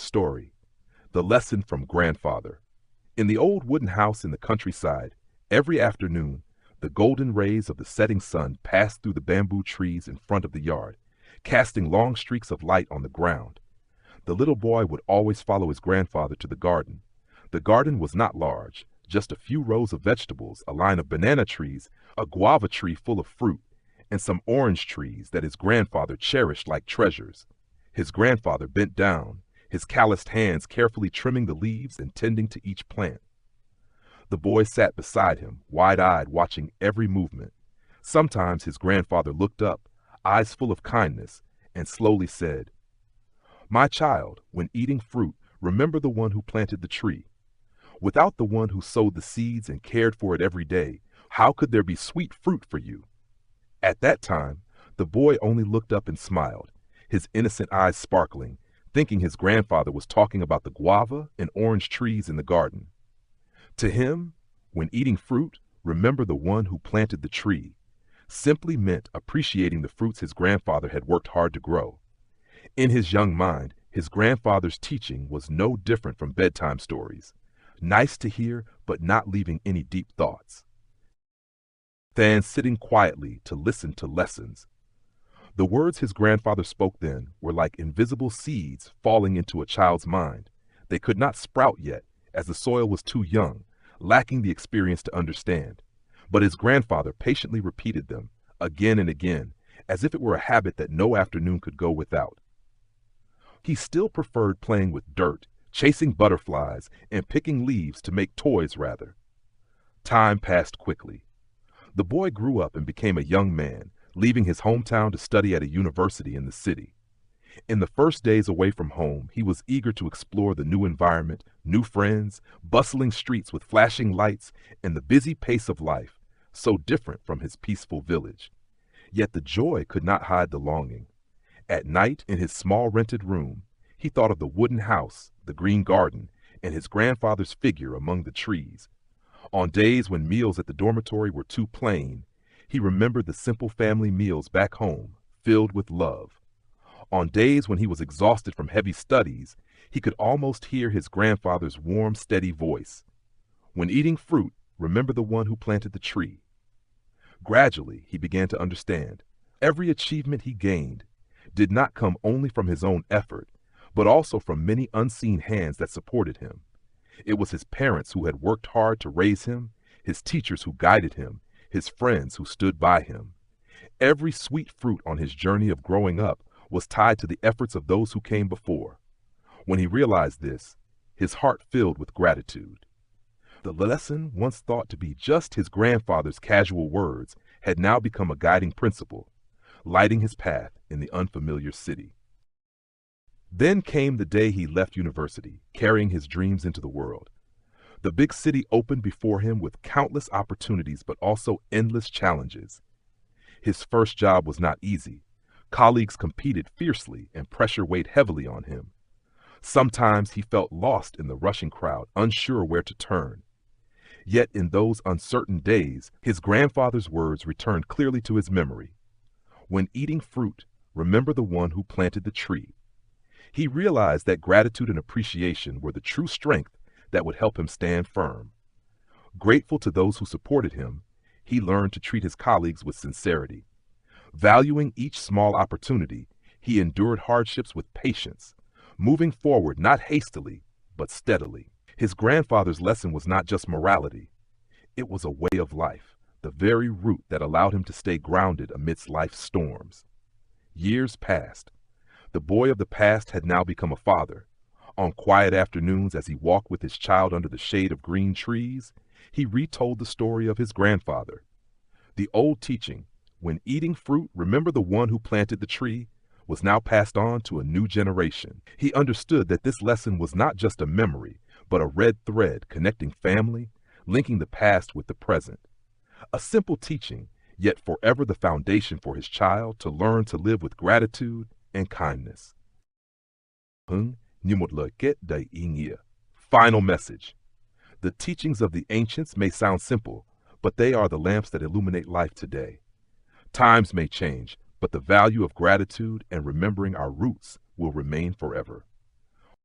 story, the lesson from grandfather. In the old wooden house in the countryside, every afternoon, the golden rays of the setting sun passed through the bamboo trees in front of the yard, casting long streaks of light on the ground. The little boy would always follow his grandfather to the garden. The garden was not large, just a few rows of vegetables, a line of banana trees, a guava tree full of fruit, and some orange trees that his grandfather cherished like treasures. His grandfather bent down, his calloused hands carefully trimming the leaves and tending to each plant. The boy sat beside him, wide-eyed, watching every movement. Sometimes his grandfather looked up, eyes full of kindness, and slowly said, "My child, when eating fruit, remember the one who planted the tree. Without the one who sowed the seeds and cared for it every day, how could there be sweet fruit for you?" At that time, the boy only looked up and smiled, his innocent eyes sparkling, thinking his grandfather was talking about the guava and orange trees in the garden. To him, when eating fruit, remember the one who planted the tree, simply meant appreciating the fruits his grandfather had worked hard to grow. In his young mind, his grandfather's teaching was no different from bedtime stories, nice to hear but not leaving any deep thoughts. Than sitting quietly to listen to lessons. The words his grandfather spoke then were like invisible seeds falling into a child's mind. They could not sprout yet, as the soil was too young, lacking the experience to understand. But his grandfather patiently repeated them, again and again, as if it were a habit that no afternoon could go without. He still preferred playing with dirt, chasing butterflies, and picking leaves to make toys rather. Time passed quickly. The boy grew up and became a young man, leaving his hometown to study at a university in the city. In the first days away from home, he was eager to explore the new environment, new friends, bustling streets with flashing lights, and the busy pace of life, so different from his peaceful village. Yet the joy could not hide the longing. At night, in his small rented room, he thought of the wooden house, the green garden, and his grandfather's figure among the trees. On days when meals at the dormitory were too plain, he remembered the simple family meals back home, filled with love. On days when he was exhausted from heavy studies, he could almost hear his grandfather's warm, steady voice. When eating fruit, remember the one who planted the tree. Gradually, he began to understand. Every achievement he gained did not come only from his own effort, but also from many unseen hands that supported him. It was his parents who had worked hard to raise him, his teachers who guided him, his friends who stood by him. Every sweet fruit on his journey of growing up was tied to the efforts of those who came before. When he realized this, his heart filled with gratitude. The lesson, once thought to be just his grandfather's casual words, had now become a guiding principle, lighting his path in the unfamiliar city. Then came the day he left university, carrying his dreams into the world. The big city opened before him with countless opportunities but also endless challenges. His first job was not easy. Colleagues competed fiercely and pressure weighed heavily on him. Sometimes he felt lost in the rushing crowd, unsure where to turn. Yet in those uncertain days, his grandfather's words returned clearly to his memory. When eating fruit, remember the one who planted the tree. He realized that gratitude and appreciation were the true strength that would help him stand firm. Grateful to those who supported him, he learned to treat his colleagues with sincerity. Valuing each small opportunity, he endured hardships with patience, moving forward not hastily, but steadily. His grandfather's lesson was not just morality. It was a way of life, the very root that allowed him to stay grounded amidst life's storms. Years passed. The boy of the past had now become a father. On quiet afternoons, as he walked with his child under the shade of green trees, he retold the story of his grandfather. The old teaching, when eating fruit, remember the one who planted the tree, was now passed on to a new generation. He understood that this lesson was not just a memory, but a red thread connecting family, linking the past with the present. A simple teaching, yet forever the foundation for his child to learn to live with gratitude and kindness. Final message. The teachings of the ancients may sound simple, but they are the lamps that illuminate life today. Times may change, but the value of gratitude and remembering our roots will remain forever.